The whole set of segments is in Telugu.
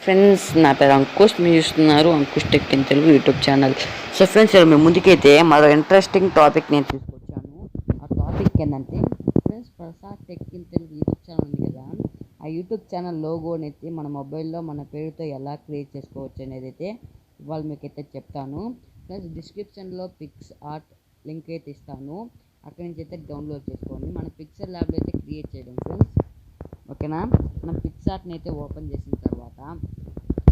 ఫ్రెండ్స్ నా పేరు అంకుష్, మీరు చూస్తున్నారు Ankush tech in Telugu YouTube channel. So friends మీ ముందుకైతే మరో ఇంట్రెస్టింగ్ టాపిక్ నేను తీసుకొచ్చాను. ఆ టాపిక్ ఏంటంటే friends Prasad tech in Telugu YouTube channel ఉంది కదా, ఆ యూట్యూబ్ ఛానల్ లోగోని అయితే మన మొబైల్లో మన పేరుతో ఎలా క్రియేట్ చేసుకోవచ్చు అనేది అయితే ఇవాళ మీకైతే చెప్తాను. ఫ్రెండ్స్ డిస్క్రిప్షన్లో పిక్స్ ఆర్ట్ లింక్ అయితే ఇస్తాను, అక్కడి నుంచి అయితే డౌన్లోడ్ చేసుకోండి. మన పిక్చర్ ల్యాబ్లో అయితే క్రియేట్ చేయడం ఫ్రెండ్స్, ఓకేనా. మనం పిక్సార్ట్ని అయితే ఓపెన్ చేసిన తర్వాత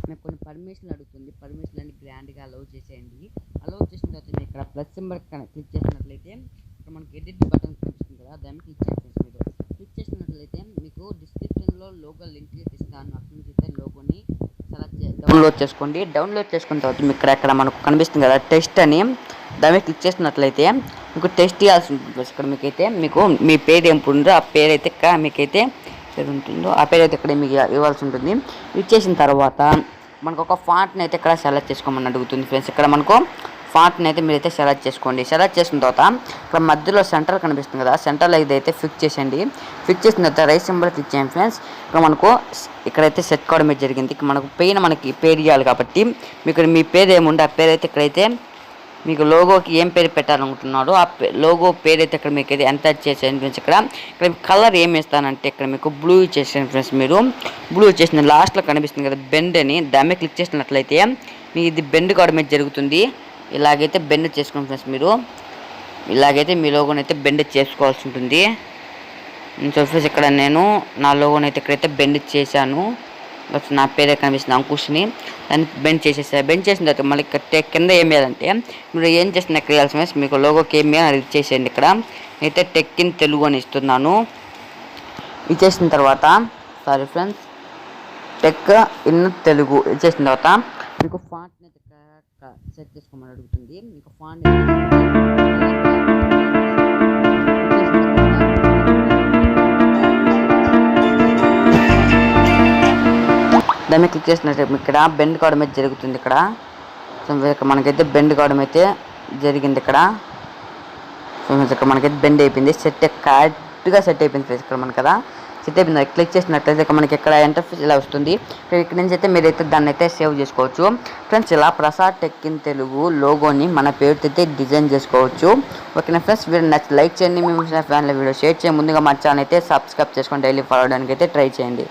మీకు కొన్ని పర్మిషన్లు అడుగుతుంది. పర్మిషన్లు అన్ని గ్రాండ్గా అలౌ చేసేయండి. అలౌ చేసిన తర్వాత మీరు ఇక్కడ ప్లస్ సింబల్ క్లిక్ చేసినట్లయితే ఇక్కడ మనకి ఎడిట్ బటన్ కనిపిస్తుంది కదా, దాన్ని క్లిక్ చేసేసి మీరు క్లిక్ చేసినట్లయితే మీకు డిస్క్రిప్షన్లో లోగో లింక్ ఇస్తాను, అక్కడి నుంచి అయితే లోగోని డౌన్లోడ్ చేసుకోండి. డౌన్లోడ్ చేసుకున్న తర్వాత మీకు ఇక్కడ మనకు కనిపిస్తుంది కదా టెస్ట్ అని, దాన్ని క్లిక్ చేసినట్లయితే మీకు టెస్ట్ ఇవ్వాల్సి ఉంటుంది. ఇక్కడ మీకైతే మీకు మీ పేరు ఏం ఉంటుందో ఆ పేరు అయితే ఇక్కడ మీకైతే ఉంటుందో ఆ పేరు అయితే ఇక్కడ మీకు ఇవ్వాల్సి ఉంటుంది. ఇచ్చేసిన తర్వాత మనకు ఒక ఫాంట్ని అయితే ఇక్కడ సెలెక్ట్ చేసుకోమని అడుగుతుంది ఫ్రెండ్స్. ఇక్కడ మనకు ఫాంట్ని అయితే మీరైతే సెలెక్ట్ చేసుకోండి. సెలెక్ట్ చేసిన తర్వాత ఇక్కడ మధ్యలో సెంటర్ కనిపిస్తుంది కదా, సెంటర్లో ఇదైతే ఫిక్స్ చేసేయండి. ఫిక్స్ చేసిన తర్వాత రైట్ సింబల్ క్లిక్ చేయండి ఫ్రెండ్స్. ఇక్కడ మనకు ఇక్కడైతే సెట్ కావడం జరిగింది. మనకు మనకి పేరు ఇవ్వాలి కాబట్టి మీకు మీ పేరు ఏముండే ఆ పేరు అయితే ఇక్కడైతే మీకు లోగోకి ఏం పేరు పెట్టాలనుకుంటున్నాడో ఆ లోగో పేరు అయితే ఇక్కడ మీకు అయితే ఎంత చేసేయండి ఫ్రెండ్స్. ఇక్కడ కలర్ ఏం వేస్తానంటే ఇక్కడ మీకు బ్లూ ఇచ్చేసాను ఫ్రెండ్స్. మీరు బ్లూ వచ్చేసిన లాస్ట్లో కనిపిస్తుంది కదా బెండ్ అని, దాన్ని క్లిక్ చేసినట్లయితే మీకు ఇది బెండ్ కావడం జరుగుతుంది. ఇలాగైతే బెండ్ చేసుకోండి ఫ్రెండ్స్. మీరు ఇలాగైతే మీ లోగోని అయితే బెండ్ చేసుకోవాల్సి ఉంటుంది. సో ఫ్రెండ్స్ ఇక్కడ నేను నా లోగోని అయితే ఇక్కడైతే బెండ్ చేశాను. నా పేరే కనిపిస్తుంది అంకుష్ని, దాన్ని బెండ్ చేసేసారు. బెండ్ చేసిన తర్వాత మళ్ళీ కింద ఏం చేయాలంటే మీరు ఏం చేసిన ఇక్కడ ఫ్రెండ్స్ మీకు లోగోకి ఏం అది ఇచ్చేసేయండి. ఇక్కడ అయితే టెక్ ఇన్ తెలుగు అని ఇస్తున్నాను. ఇచ్చేసిన తర్వాత sorry friends tech in Telugu ఇచ్చేసిన తర్వాత మీకు ఫాంట్ని అయితే సెట్ చేసుకోమని అడుగుతుంది. మీకు ఫాంట్ దాన్ని క్లిక్ చేసినట్టు ఇక్కడ బెండ్ కావడం అయితే జరుగుతుంది. ఇక్కడ మనకైతే బెండ్ కావడం అయితే జరిగింది. ఇక్కడ మనకైతే బెండ్ అయిపోయింది, సెట్ కరెక్ట్గా సెట్ అయిపోయింది ఫ్రెండ్స్. ఇక్కడ మనకి కదా సెట్ అయిపోయింది. క్లిక్ చేసినట్లయితే మనకి ఇక్కడ ఇంటర్ఫేస్ ఇలా వస్తుంది. ఇక్కడ నుంచి అయితే మీరైతే దాన్ని అయితే సేవ్ చేసుకోవచ్చు ఫ్రెండ్స్. ఇలా ప్రసాద్ టెక్ ఇన్ తెలుగు లోగోని మన పేరుతో అయితే డిజైన్ చేసుకోవచ్చు. ఓకేనా ఫ్రెండ్స్, వీడియో నచ్చి లైక్ చేయండి, మీ ఫ్యాన్ల వీడియో షేర్ చేయండి. ముందుగా మా ఛానల్ అయితే సబ్స్క్రైబ్ చేసుకొని డైలీ ఫాలో అవడానికి అయితే ట్రై చేయండి.